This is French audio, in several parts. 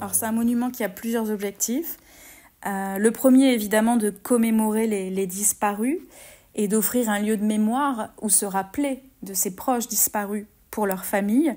Alors c'est un monument qui a plusieurs objectifs. Le premier, évidemment, de commémorer les disparus et d'offrir un lieu de mémoire où se rappeler de ses proches disparus pour leur famille.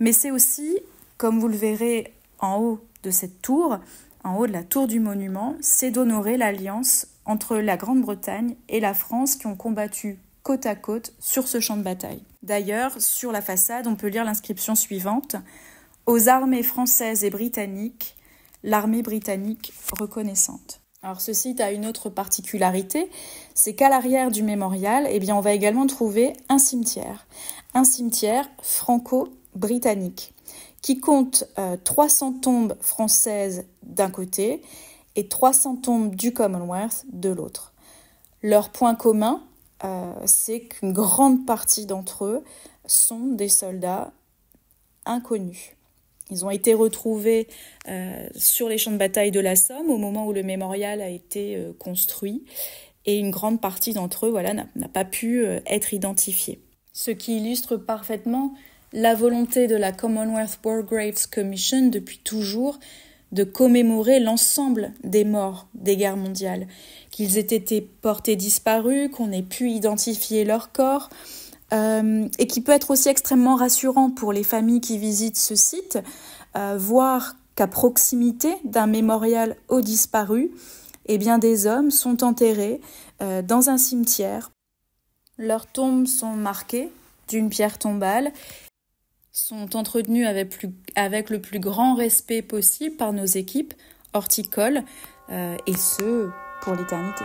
Mais c'est aussi, comme vous le verrez en haut de cette tour, en haut de la tour du monument, c'est d'honorer l'alliance entre la Grande-Bretagne et la France qui ont combattu côte à côte sur ce champ de bataille. D'ailleurs, sur la façade, on peut lire l'inscription suivante « Aux armées françaises et britanniques, l'armée britannique reconnaissante ». Alors ce site a une autre particularité, c'est qu'à l'arrière du mémorial, on va également trouver un cimetière franco-britannique, qui compte 300 tombes françaises d'un côté et 300 tombes du Commonwealth de l'autre. Leur point commun, c'est qu'une grande partie d'entre eux sont des soldats inconnus. Ils ont été retrouvés sur les champs de bataille de la Somme au moment où le mémorial a été construit et une grande partie d'entre eux n'a pas pu être identifiée. Ce qui illustre parfaitement la volonté de la Commonwealth War Graves Commission depuis toujours de commémorer l'ensemble des morts des guerres mondiales, qu'ils aient été portés disparus, qu'on ait pu identifier leurs corps, et qui peut être aussi extrêmement rassurant pour les familles qui visitent ce site, voir qu'à proximité d'un mémorial aux disparus, des hommes sont enterrés dans un cimetière. Leurs tombes sont marquées d'une pierre tombale, sont entretenues avec le plus grand respect possible par nos équipes horticoles, et ce, pour l'éternité.